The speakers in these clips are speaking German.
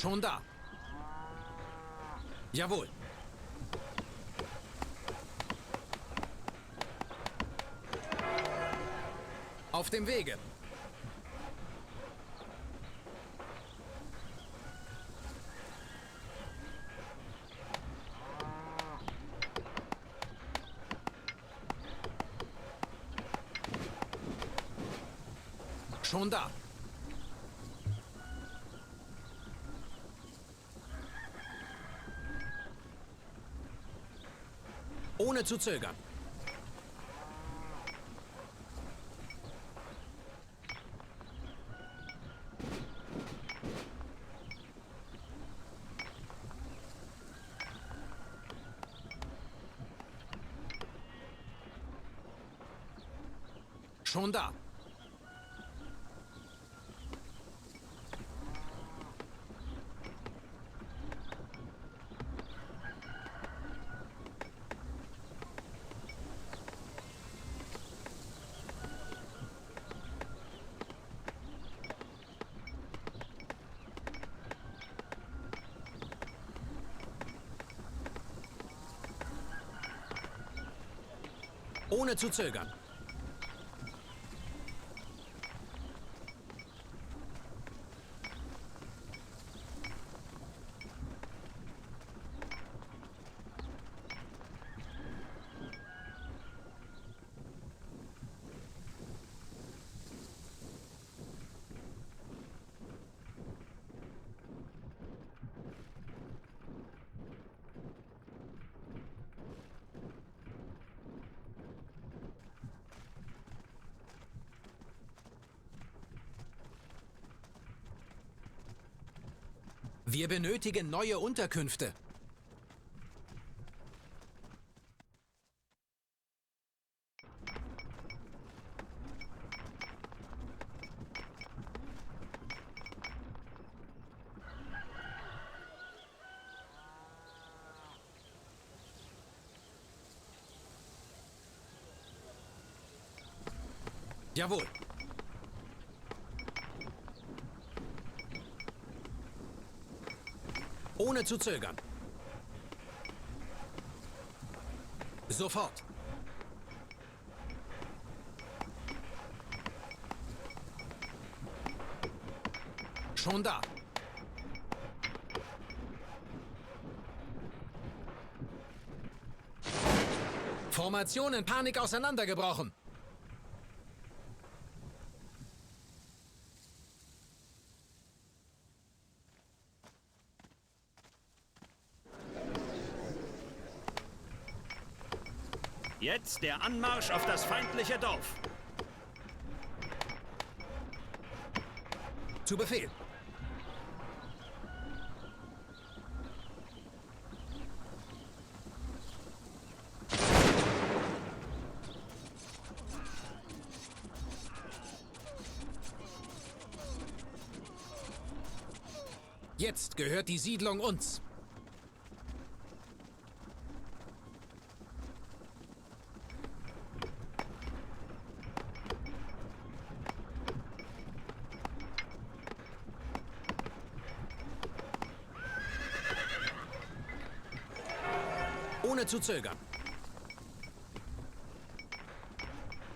Schon da. Jawohl. Auf dem Wege. Schon da. Ohne zu zögern. Schon da. Ohne zu zögern. Wir benötigen neue Unterkünfte. Jawohl. Ohne zu zögern. Sofort. Schon da. Formation in Panik auseinandergebrochen. Jetzt der Anmarsch auf das feindliche Dorf. Zu Befehl. Jetzt gehört die Siedlung uns. Ohne zu zögern.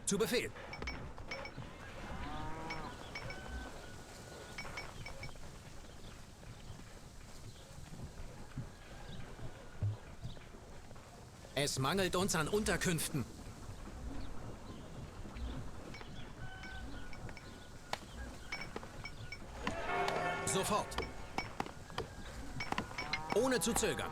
Zu Befehl. Es mangelt uns an Unterkünften. Sofort. Ohne zu zögern.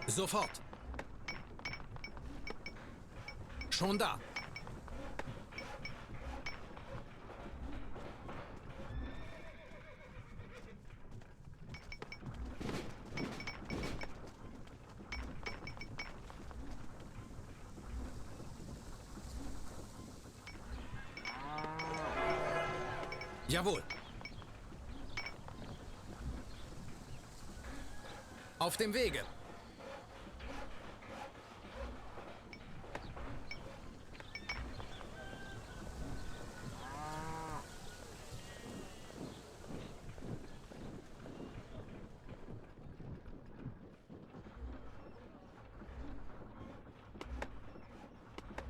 Sofort. Schon da. Jawohl. Auf dem Wege.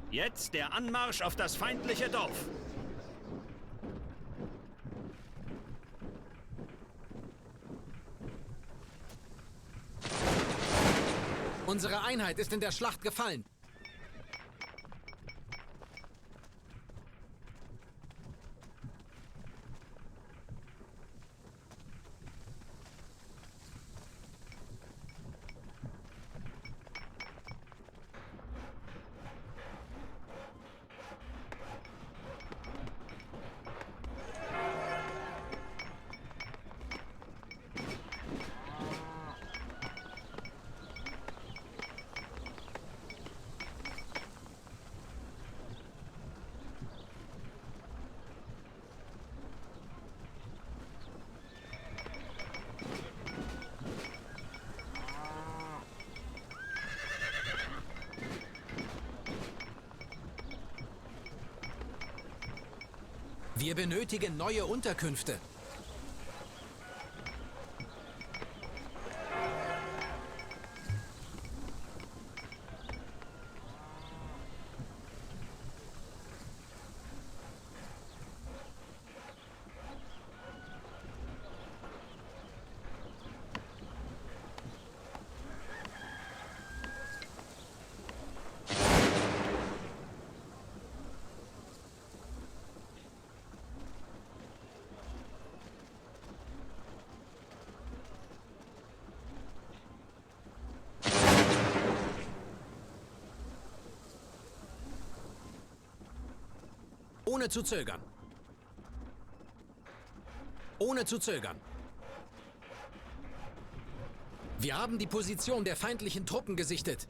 Jetzt der Anmarsch auf das feindliche Dorf. Unsere Einheit ist in der Schlacht gefallen. Wir benötigen neue Unterkünfte. Ohne zu zögern. Ohne zu zögern. Wir haben die Position der feindlichen Truppen gesichtet.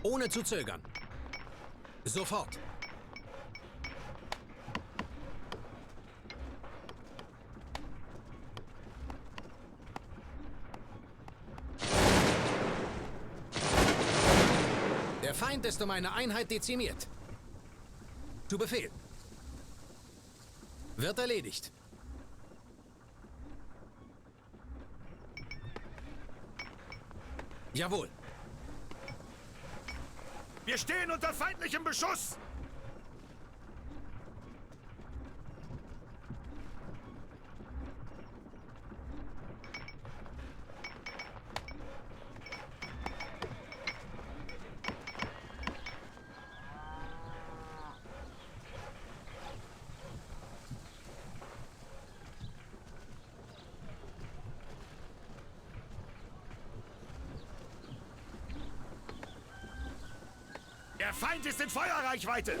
Ohne zu zögern. Sofort. Der Feind ist um eine Einheit dezimiert. Zu Befehl. Wird erledigt. Jawohl. Wir stehen unter feindlichem Beschuss! Der Feind ist in Feuerreichweite!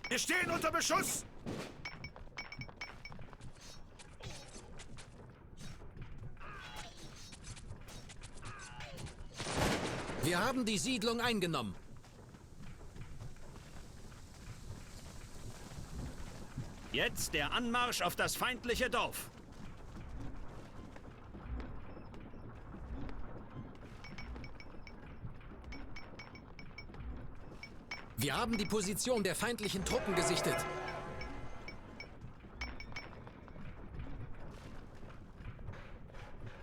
Wir stehen unter Beschuss! Wir haben die Siedlung eingenommen. Jetzt der Anmarsch auf das feindliche Dorf. Wir haben die Position der feindlichen Truppen gesichtet.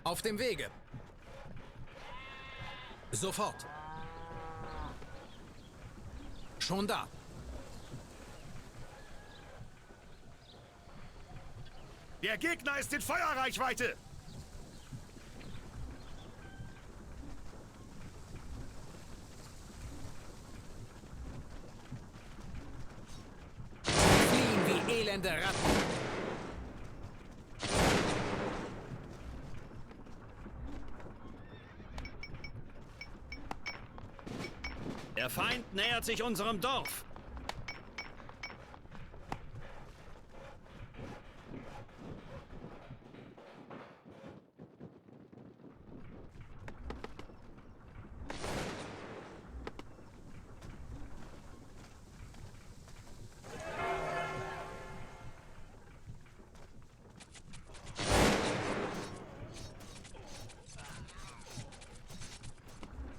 Auf dem Wege. Sofort. Schon da. Der Gegner ist in Feuerreichweite! Fliehen wie elende Ratten. Der Feind nähert sich unserem Dorf.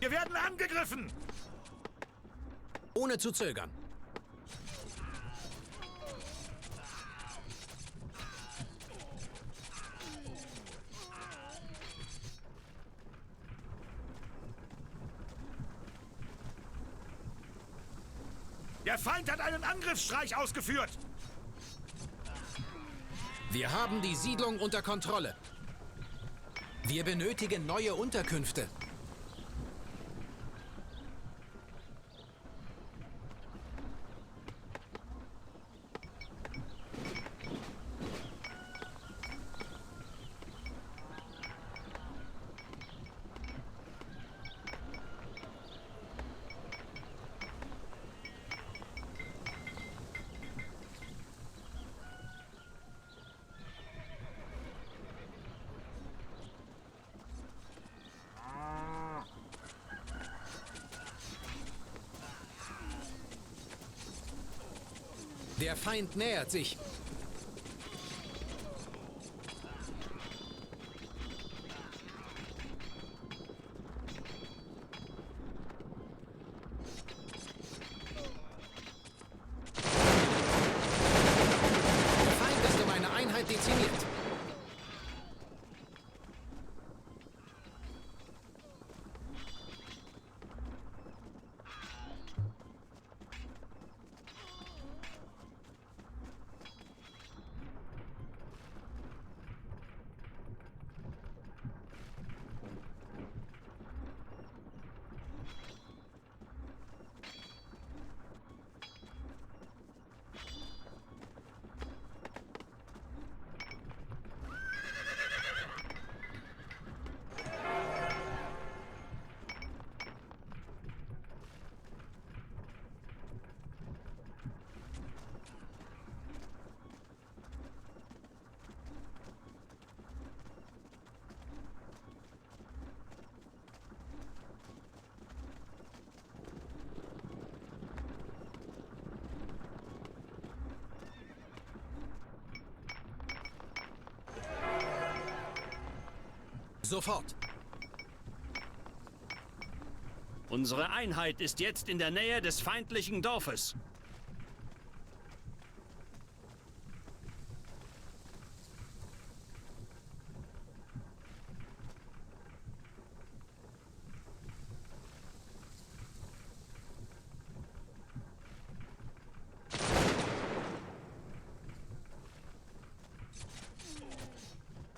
Wir werden angegriffen! Ohne zu zögern. Der Feind hat einen Angriffsstreich ausgeführt! Wir haben die Siedlung unter Kontrolle. Wir benötigen neue Unterkünfte. Der Feind nähert sich. Der Feind ist um eine Einheit dezimiert. Sofort. Unsere Einheit ist jetzt in der Nähe des feindlichen Dorfes.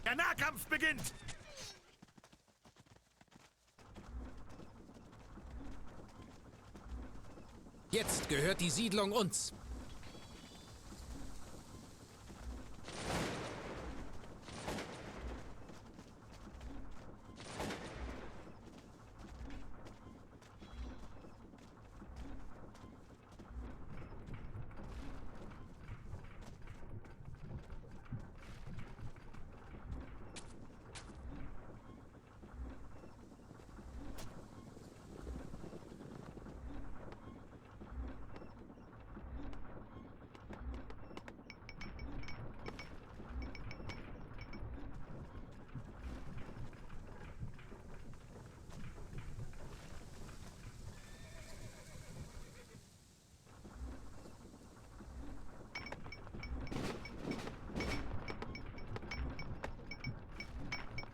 Der Nahkampf beginnt! Jetzt gehört die Siedlung uns.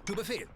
Zu Befehl.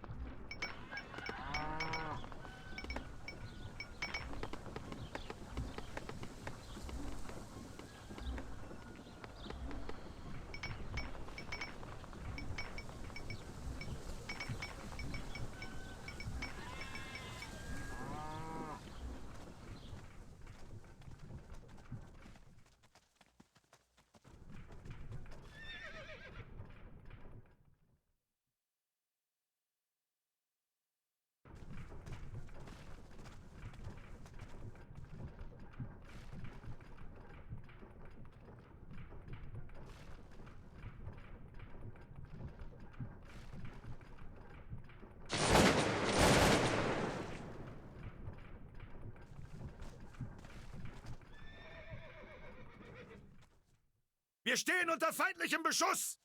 Wir stehen unter feindlichem Beschuss!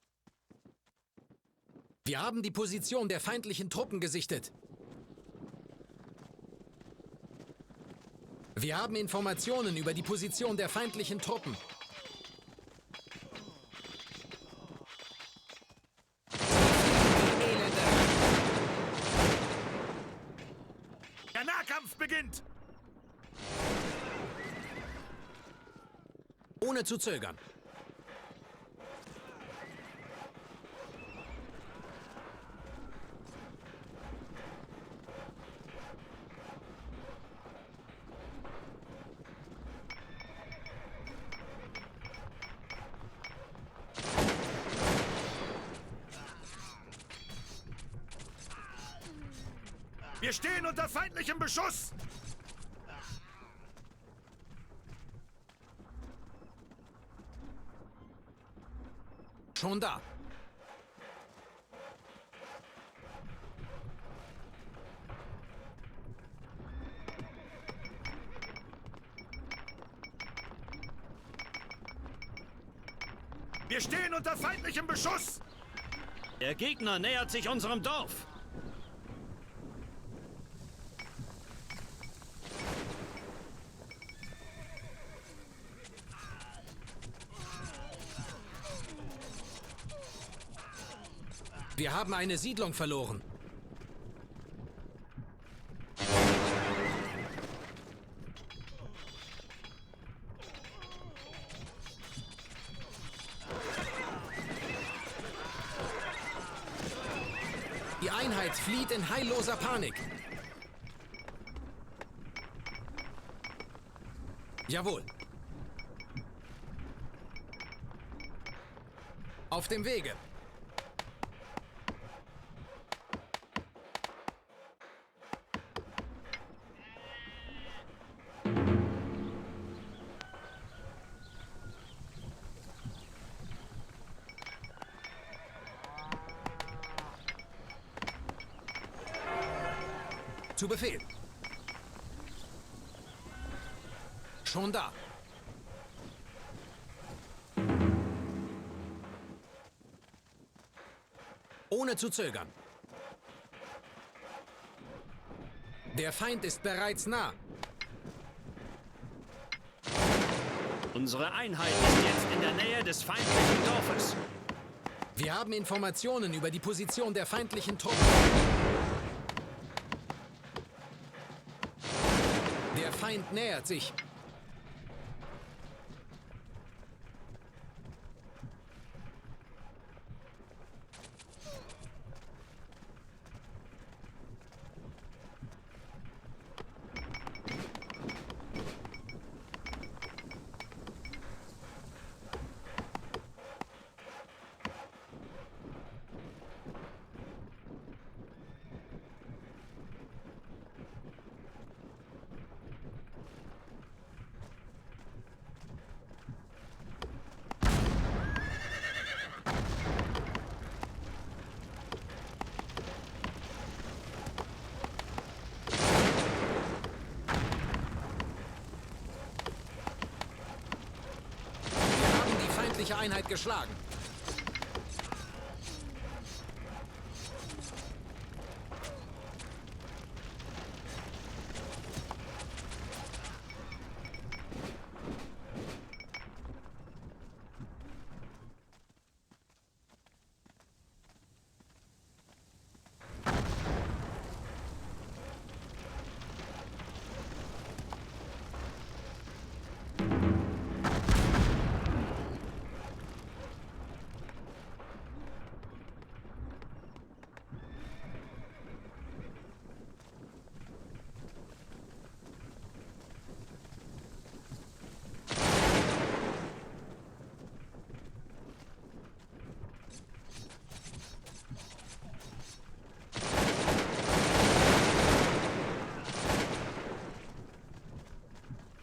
Wir haben die Position der feindlichen Truppen gesichtet. Wir haben Informationen über die Position der feindlichen Truppen. Die Elende! Der Nahkampf beginnt! Ohne zu zögern. Wir stehen unter feindlichem Beschuss! Schon da. Wir stehen unter feindlichem Beschuss! Der Gegner nähert sich unserem Dorf. Wir haben eine Siedlung verloren. Die Einheit flieht in heilloser Panik. Jawohl. Auf dem Wege. Zu Befehl. Schon da. Ohne zu zögern. Der Feind ist bereits nah. Unsere Einheit ist jetzt in der Nähe des feindlichen Dorfes. Wir haben Informationen über die Position der feindlichen Truppen. Der Feind nähert sich. Feindliche Einheit geschlagen.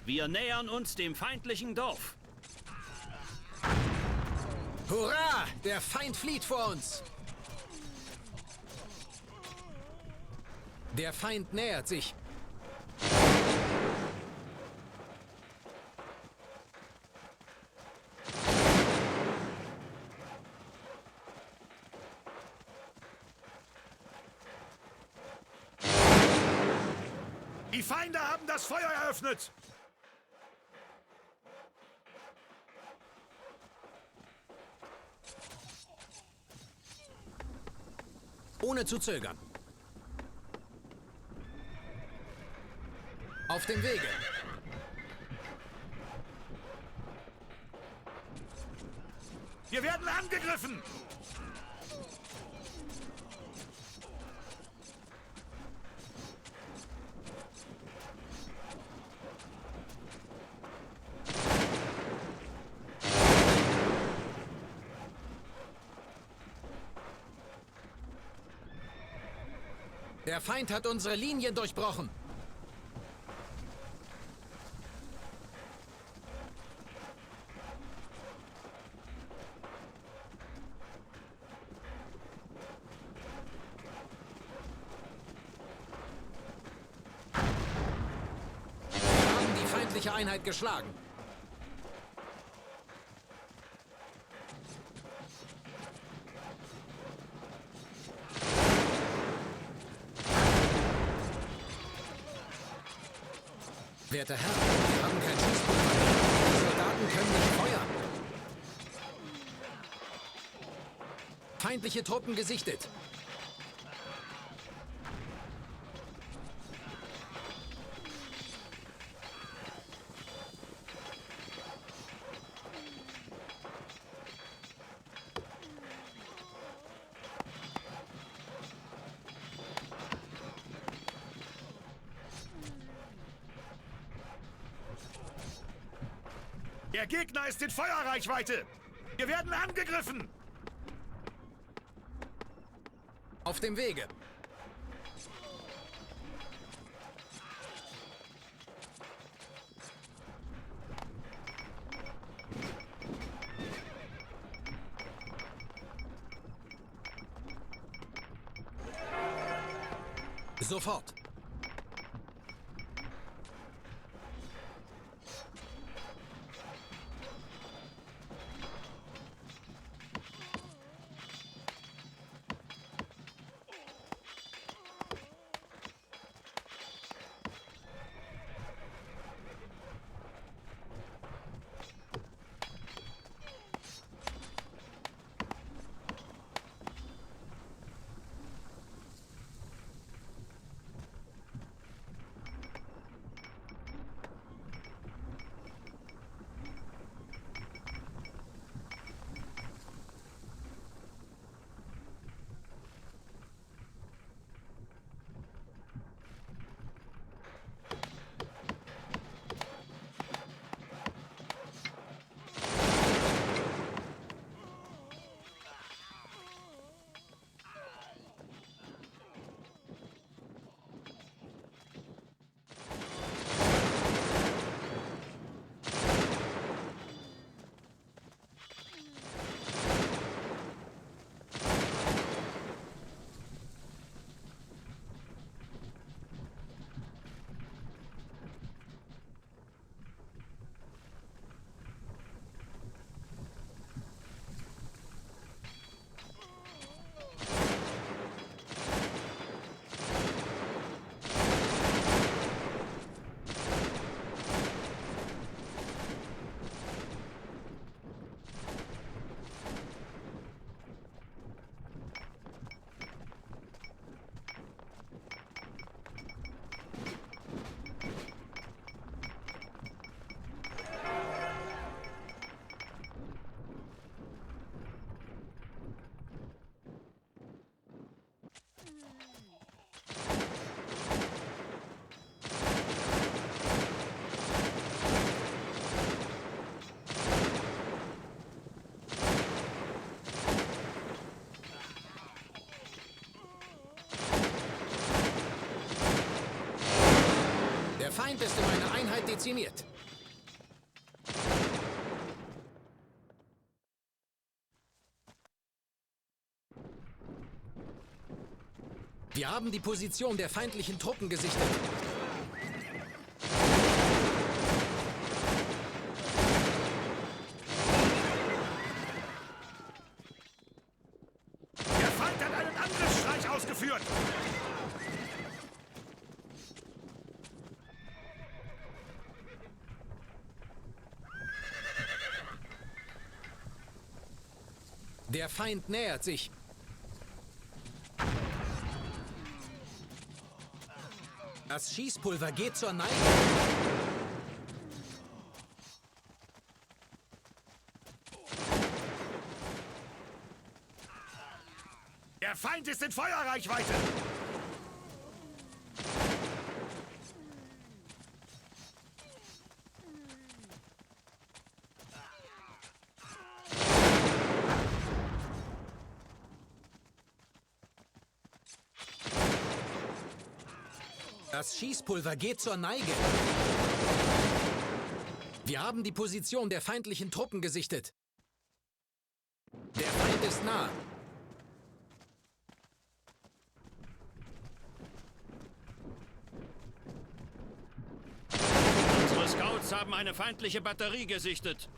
Wir nähern uns dem feindlichen Dorf. Hurra! Der Feind flieht vor uns. Der Feind nähert sich. Feinde haben das Feuer eröffnet! Ohne zu zögern. Auf dem Wege. Wir werden angegriffen! Der Feind hat unsere Linien durchbrochen. Wir haben die feindliche Einheit geschlagen. Werter Herr, wir haben kein Schießpulver mehr. Die Soldaten können nicht feuern. Feindliche Truppen gesichtet. Der Gegner ist in Feuerreichweite! Wir werden angegriffen! Auf dem Wege. Sofort. Der Feind ist um eine Einheit dezimiert. Wir haben die Position der feindlichen Truppen gesichtet. Der Feind hat einen Angriffsstreich ausgeführt! Der Feind nähert sich. Das Schießpulver geht zur Neige. Der Feind ist in Feuerreichweite! Das Schießpulver geht zur Neige. Wir haben die Position der feindlichen Truppen gesichtet. Der Feind ist nah. Unsere Scouts haben eine feindliche Batterie gesichtet.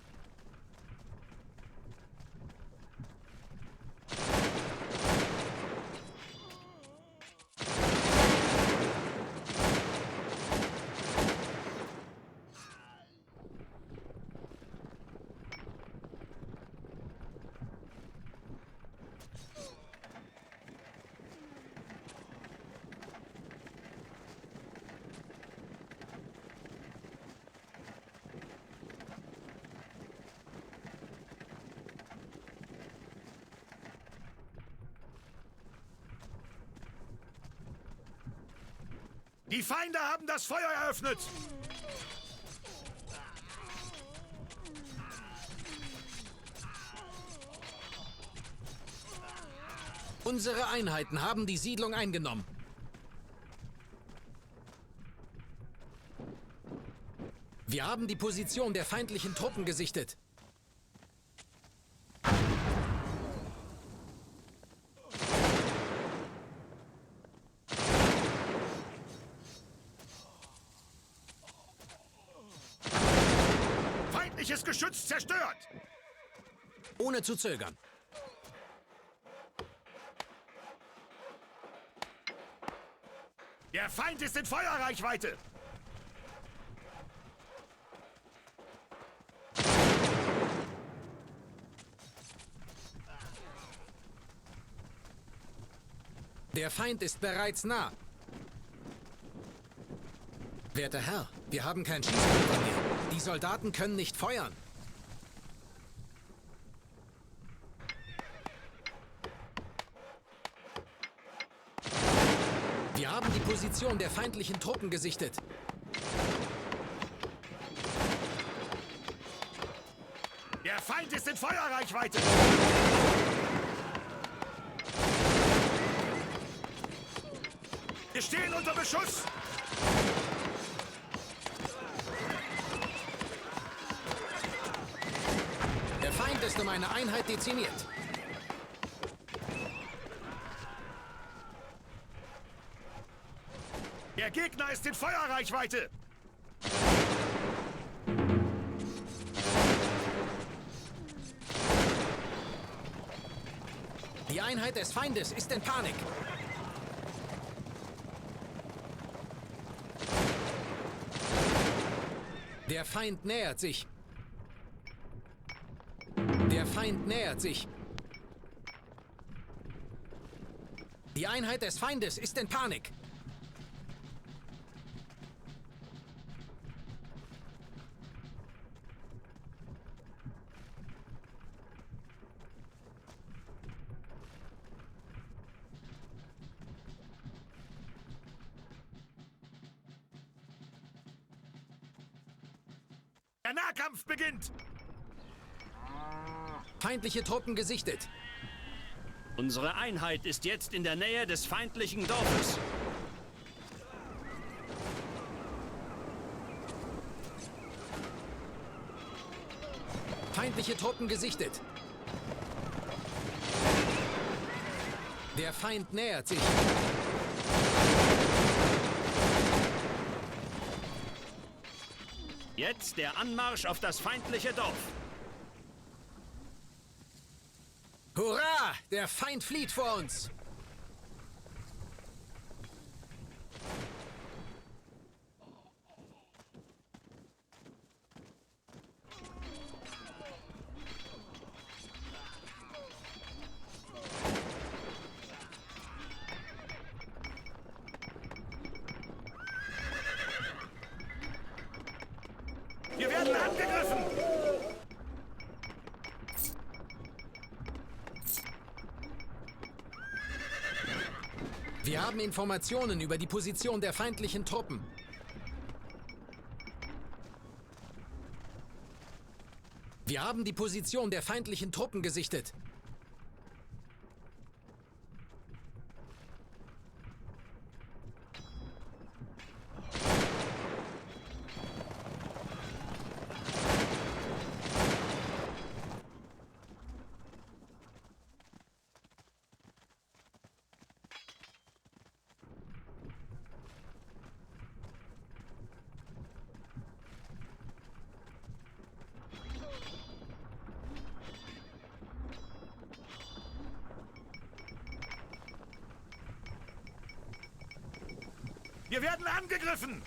Die Feinde haben das Feuer eröffnet! Unsere Einheiten haben die Siedlung eingenommen. Wir haben die Position der feindlichen Truppen gesichtet. Feindliches Geschütz zerstört! Ohne zu zögern. Der Feind ist in Feuerreichweite! Der Feind ist bereits nah. Werter Herr, wir haben kein Schießpulver mehr. Die Soldaten können nicht feuern. Wir haben die Position der feindlichen Truppen gesichtet. Der Feind ist in Feuerreichweite! Wir stehen unter Beschuss! Der Feind ist um eine Einheit dezimiert. Der Gegner ist in Feuerreichweite! Die Einheit des Feindes ist in Panik. Der Feind nähert sich. Der Feind nähert sich. Die Einheit des Feindes ist in Panik. Der Nahkampf beginnt! Feindliche Truppen gesichtet. Unsere Einheit ist jetzt in der Nähe des feindlichen Dorfes. Feindliche Truppen gesichtet. Der Feind nähert sich. Jetzt der Anmarsch auf das feindliche Dorf. Hurra! Der Feind flieht vor uns. Wir haben Informationen über die Position der feindlichen Truppen. Wir haben die Position der feindlichen Truppen gesichtet. Wir werden angegriffen!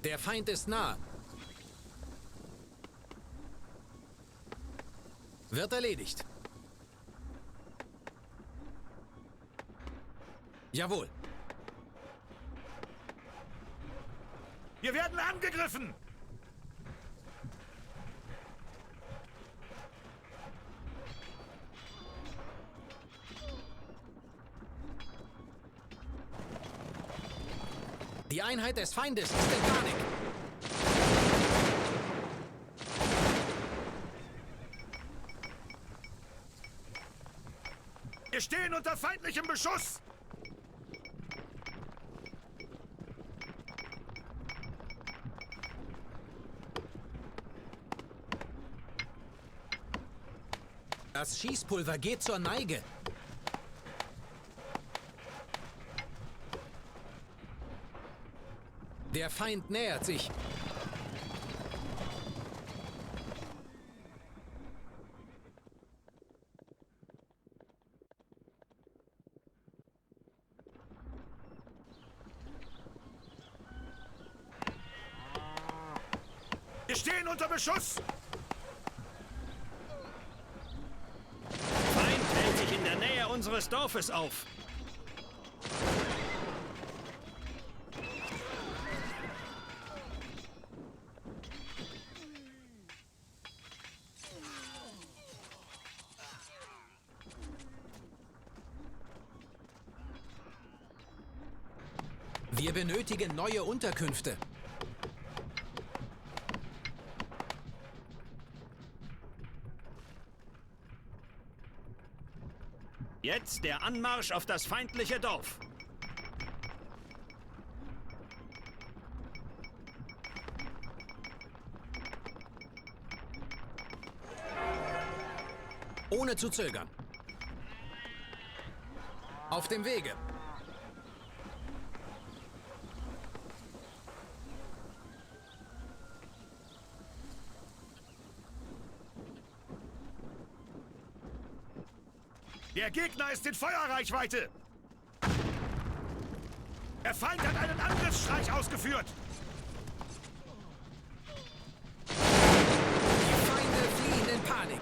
Der Feind ist nah. Wird erledigt. Jawohl. Wir werden angegriffen! Die Einheit des Feindes ist in Panik. Wir stehen unter feindlichem Beschuss! Das Schießpulver geht zur Neige. Der Feind nähert sich. Wir stehen unter Beschuss! Feind hält sich in der Nähe unseres Dorfes auf. Wir benötigen neue Unterkünfte. Jetzt der Anmarsch auf das feindliche Dorf. Ohne zu zögern. Auf dem Wege. Der Gegner ist in Feuerreichweite! Der Feind hat einen Angriffsstreich ausgeführt! Die Feinde fliehen in Panik.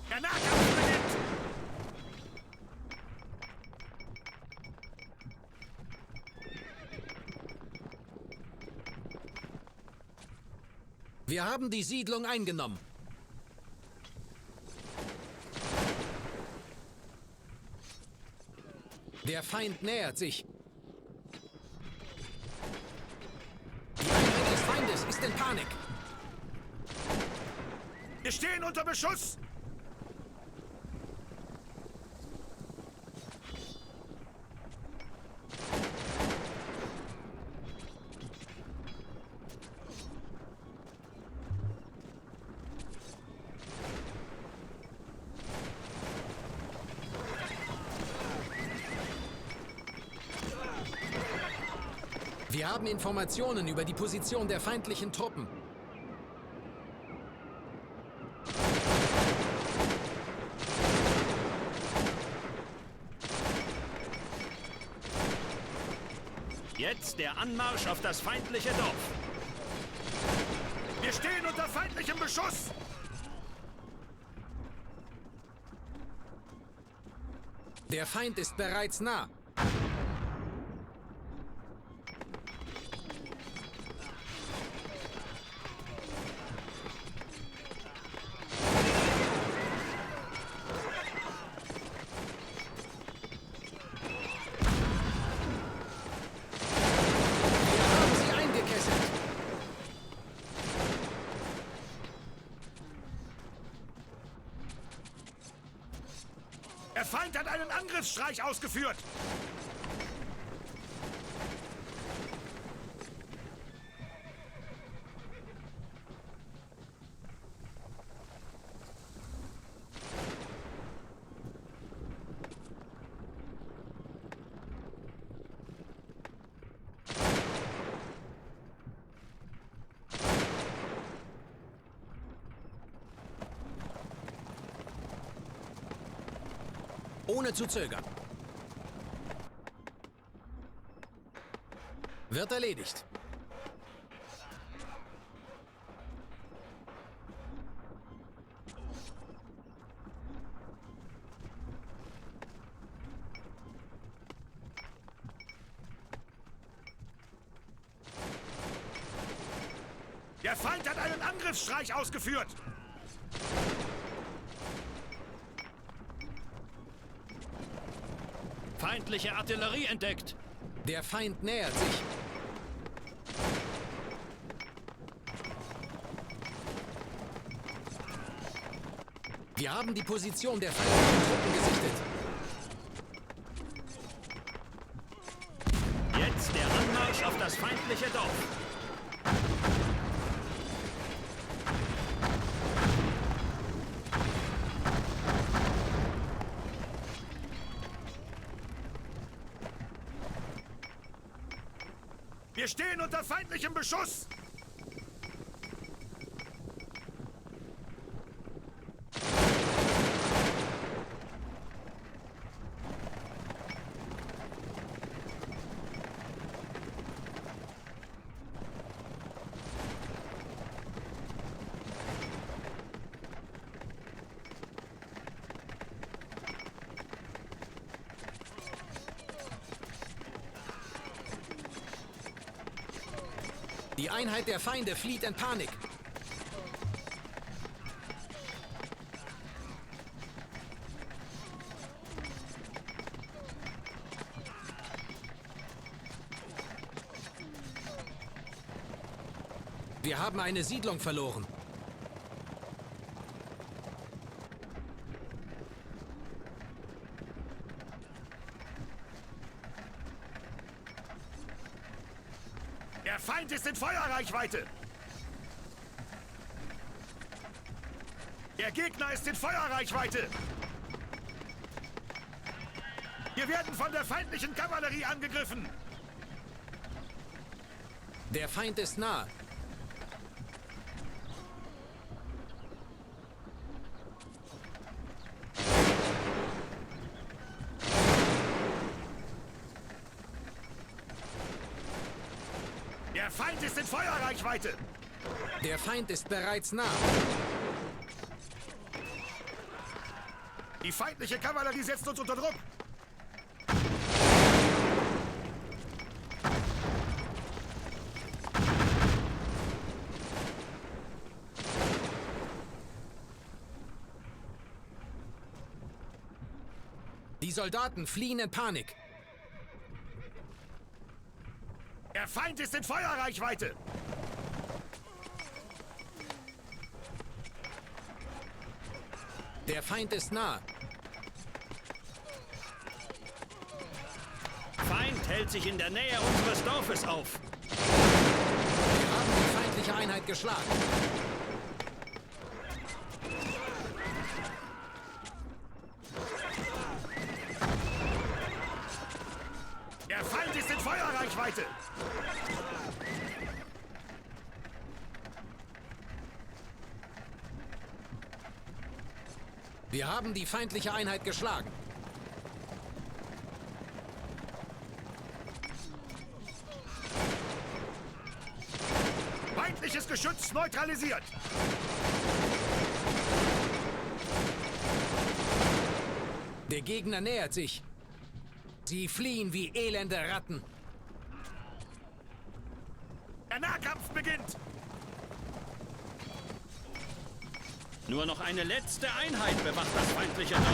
Der Nahkampf beginnt! Wir haben die Siedlung eingenommen. Der Feind nähert sich. Die Einheit des Feindes ist in Panik. Wir stehen unter Beschuss! Wir haben Informationen über die Position der feindlichen Truppen. Jetzt der Anmarsch auf das feindliche Dorf. Wir stehen unter feindlichem Beschuss! Der Feind ist bereits nah. Der Feind hat einen Angriffsstreich ausgeführt! Ohne zu zögern. Wird erledigt. Der Feind hat einen Angriffsstreich ausgeführt! Feindliche Artillerie entdeckt. Der Feind nähert sich. Wir haben die Position der feindlichen Truppen gesichtet. Jetzt der Anmarsch auf das feindliche Dorf. Wir stehen unter feindlichem Beschuss! Die Einheit der Feinde flieht in Panik. Wir haben eine Siedlung verloren. Der Feind ist in Feuerreichweite! Der Gegner ist in Feuerreichweite! Wir werden von der feindlichen Kavallerie angegriffen! Der Feind ist nah. Der Feind ist in Feuerreichweite! Der Feind ist bereits nah. Die feindliche Kavallerie setzt uns unter Druck! Die Soldaten fliehen in Panik. Der Feind ist in Feuerreichweite! Der Feind ist nah. Feind hält sich in der Nähe unseres Dorfes auf. Wir haben die feindliche Einheit geschlagen. Der Feind ist in Feuerreichweite! Wir haben die feindliche Einheit geschlagen. Feindliches Geschütz neutralisiert. Der Gegner nähert sich. Sie fliehen wie elende Ratten. Der Nahkampf beginnt. Nur noch eine letzte Einheit bewacht das feindliche Dorf.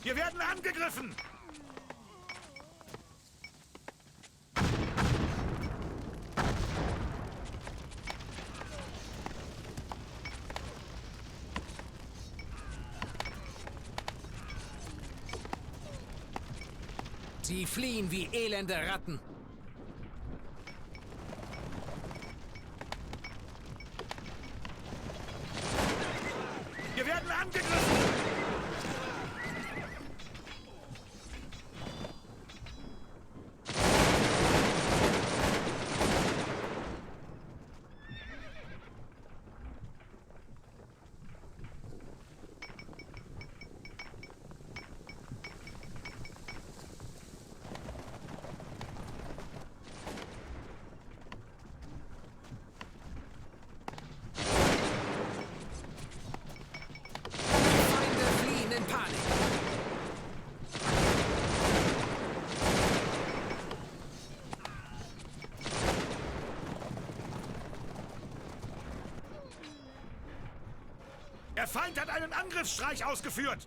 Wir werden angegriffen! Sie fliehen wie elende Ratten. Wir werden angegriffen! Der Feind hat einen Angriffsstreich ausgeführt!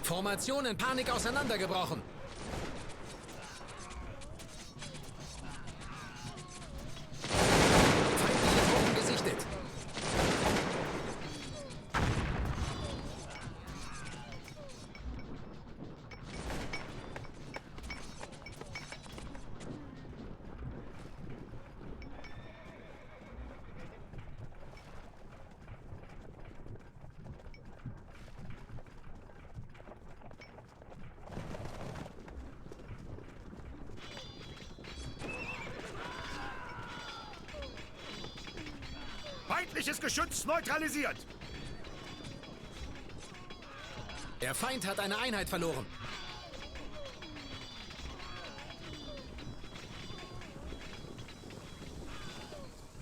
Formation in Panik auseinandergebrochen. Feindliche Truppen gesichtet. Feindliches Geschütz neutralisiert! Der Feind hat eine Einheit verloren.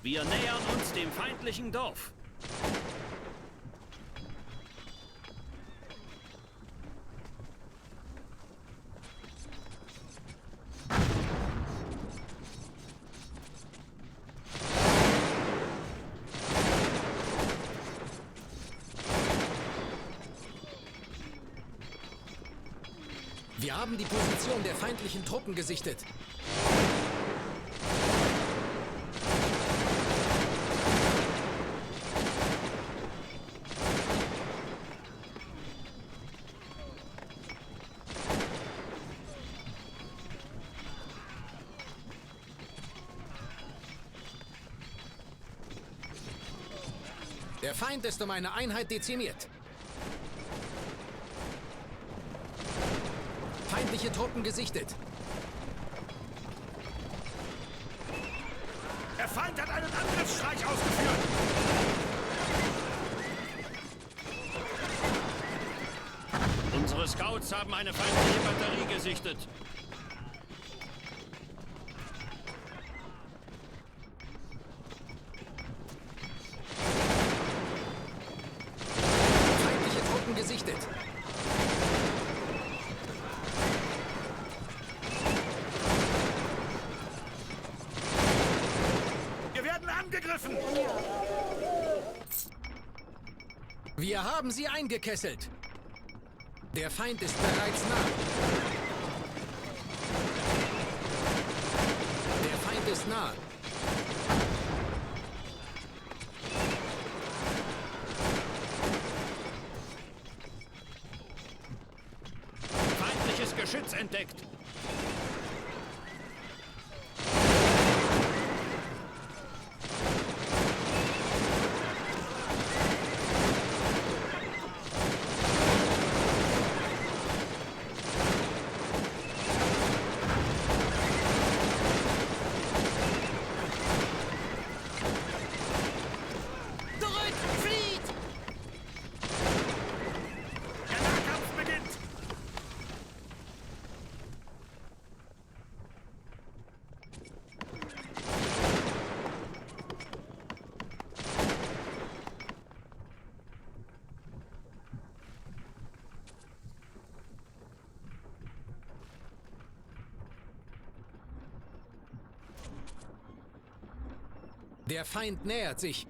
Wir nähern uns dem feindlichen Dorf. Wir haben die Position der feindlichen Truppen gesichtet. Der Feind ist um eine Einheit dezimiert. Feindliche Truppen gesichtet. Der Feind hat einen Angriffsstreich ausgeführt! Unsere Scouts haben eine feindliche Batterie gesichtet. Feindliche Truppen gesichtet. Wir werden angegriffen! Wir haben sie eingekesselt. Der Feind ist bereits nah. Der Feind ist nah. Feindliches Geschütz entdeckt. Der Nahkampf beginnt! Der Feind nähert sich.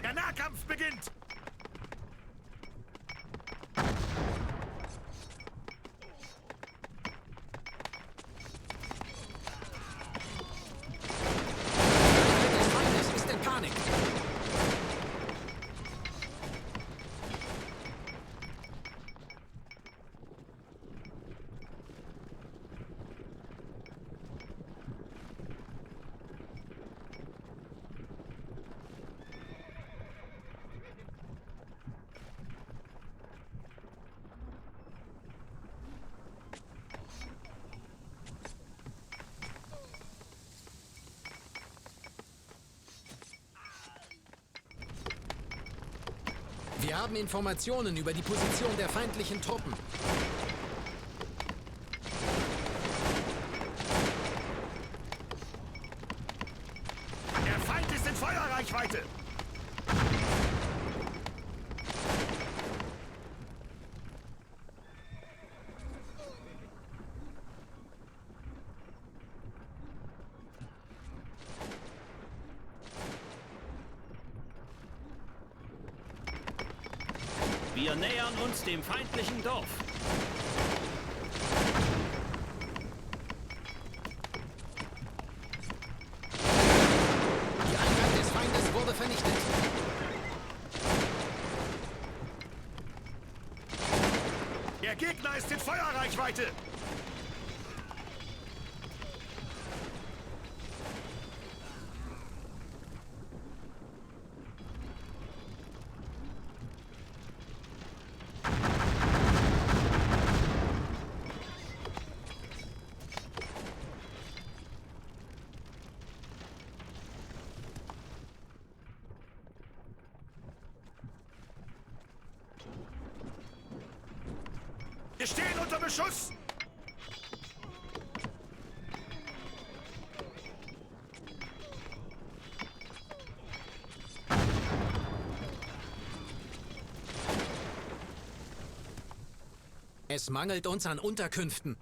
Der Nahkampf beginnt! Der Feind ist in Panik. Wir haben Informationen über die Position der feindlichen Truppen. Der Feind ist in Feuerreichweite! Wir nähern uns dem feindlichen Dorf. Die Einheit des Feindes wurde vernichtet. Der Gegner ist in Feuerreichweite! Wir stehen unter Beschuss! Es mangelt uns an Unterkünften.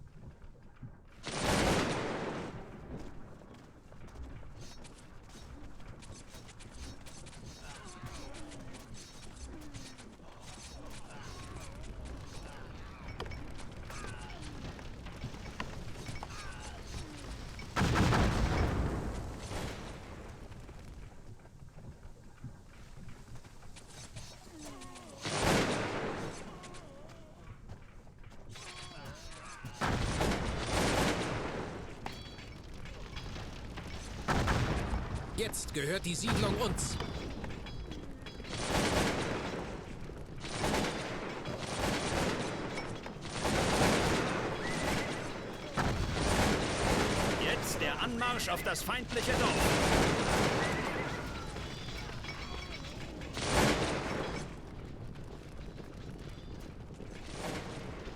Jetzt gehört die Siedlung uns. Jetzt der Anmarsch auf das feindliche Dorf.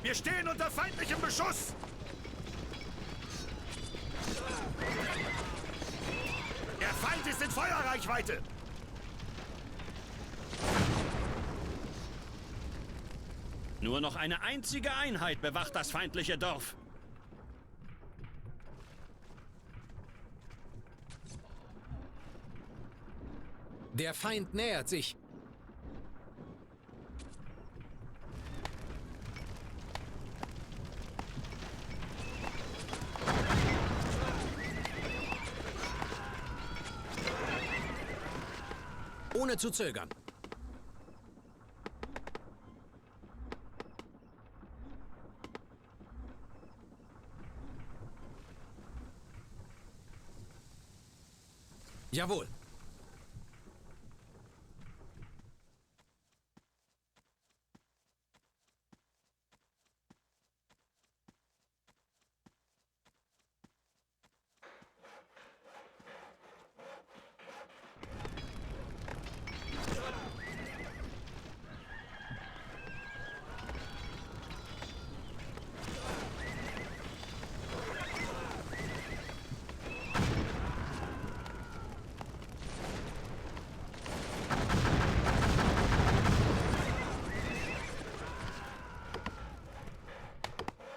Wir stehen unter feindlichem Beschuss! Feuerreichweite! Nur noch eine einzige Einheit bewacht das feindliche Dorf. Der Feind nähert sich. Ohne zu zögern. Jawohl.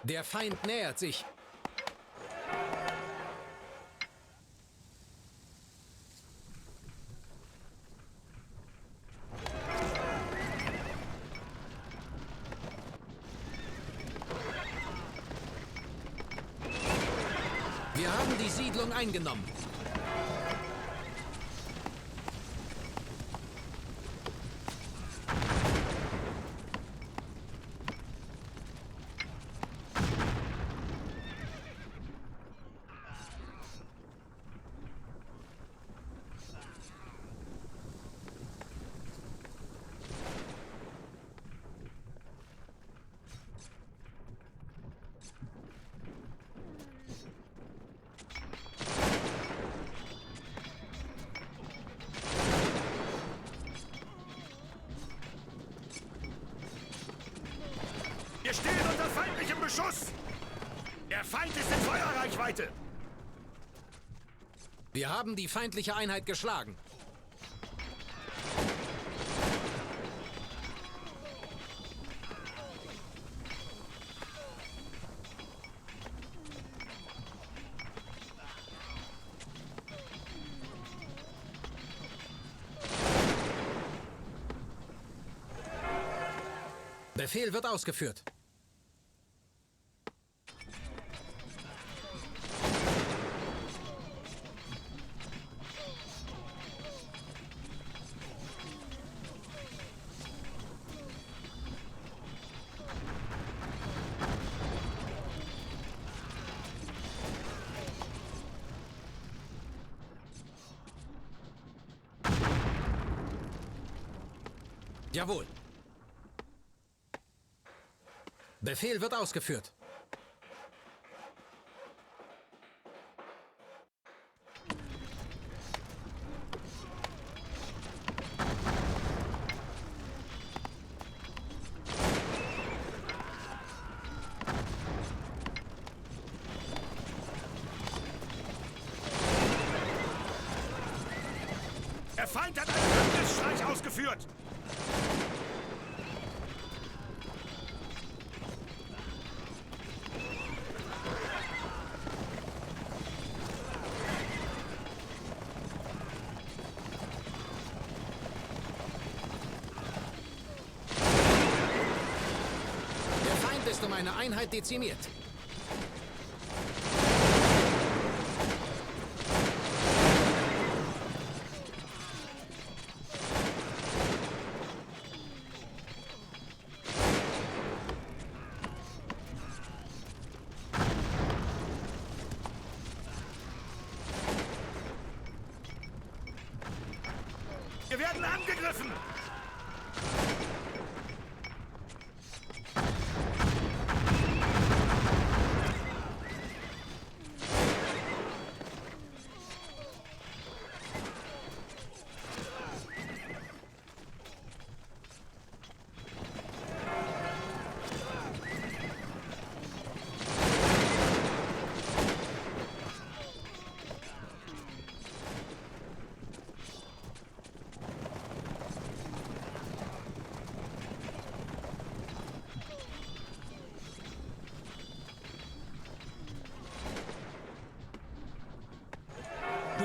Der Feind nähert sich. Wir haben die Siedlung eingenommen. Wir stehen unter feindlichem Beschuss! Der Feind ist in Feuerreichweite! Wir haben die feindliche Einheit geschlagen. Befehl wird ausgeführt. Jawohl. Befehl wird ausgeführt. Der Feind hat einen Angriffsstreich ausgeführt! Ist um eine Einheit dezimiert. Wir werden angegriffen!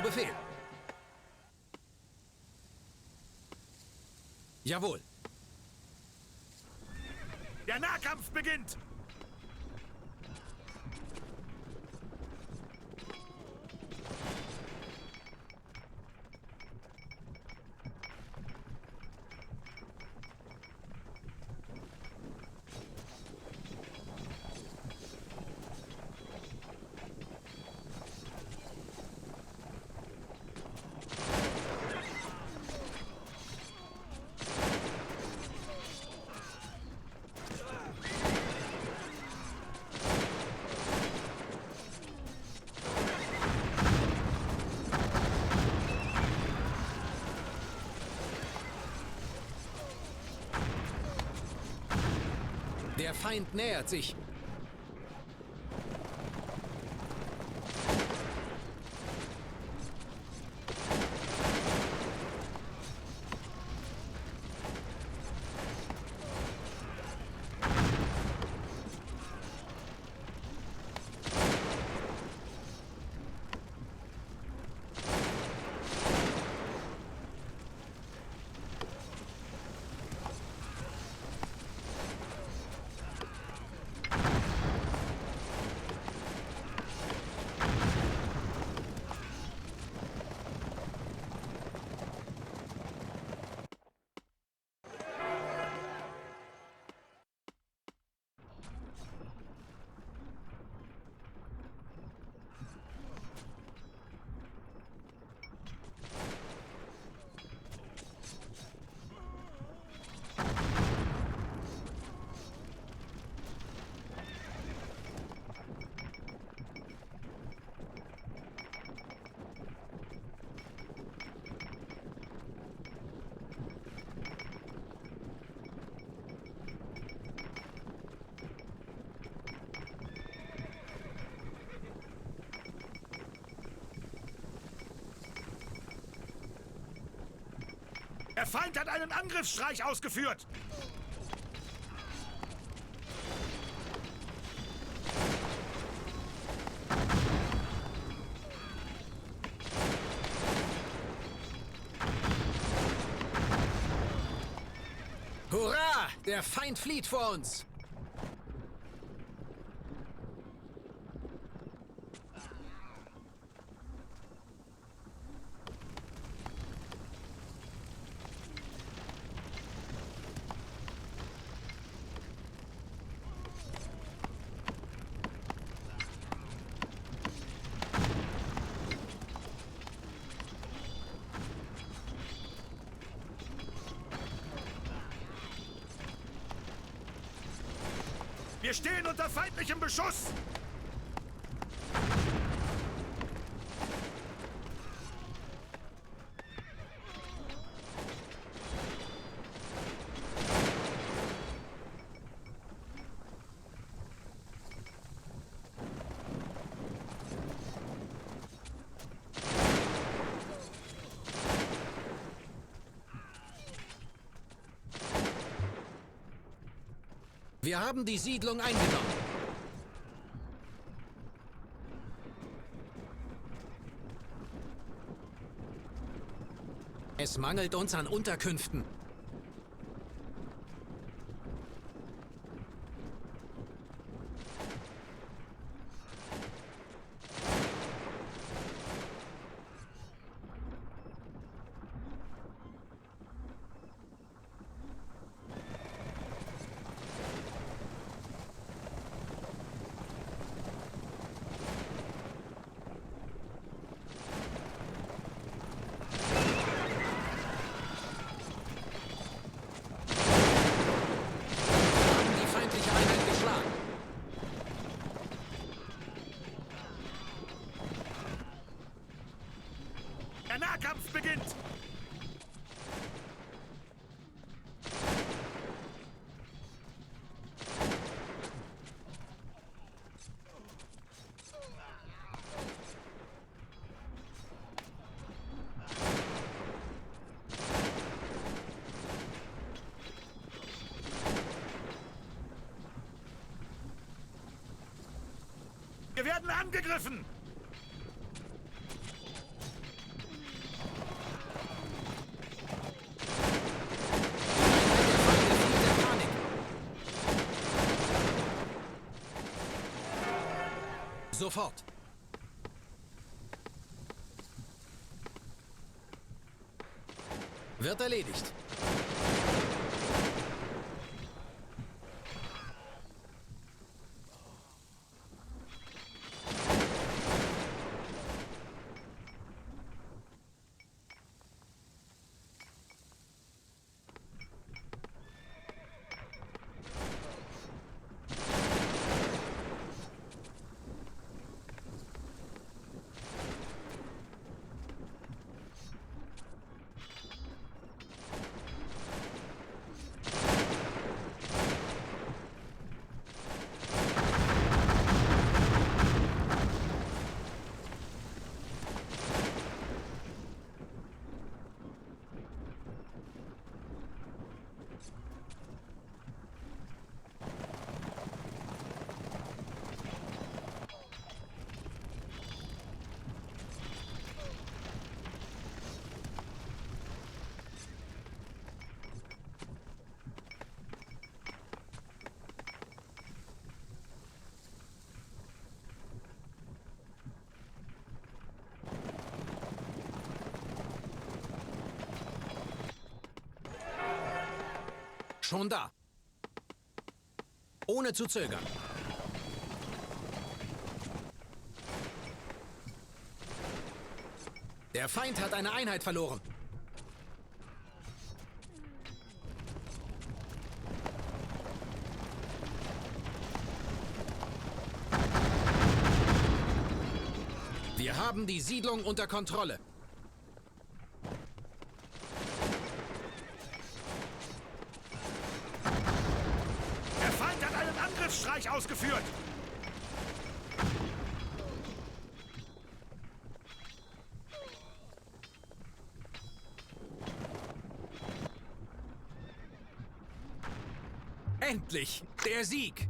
Befehl. Jawohl. Der Nahkampf beginnt! Der Feind nähert sich. Der Feind hat einen Angriffsstreich ausgeführt! Hurra! Der Feind flieht vor uns! Wir stehen unter feindlichem Beschuss! Wir haben die Siedlung eingenommen. Es mangelt uns an Unterkünften. Der Nahkampf beginnt! Wir werden angegriffen! Sofort. Wird erledigt. Schon da. Ohne zu zögern. Der Feind hat eine Einheit verloren. Wir haben die Siedlung unter Kontrolle. Der Feind hat einen Angriffsstreich ausgeführt. Endlich! Der Sieg!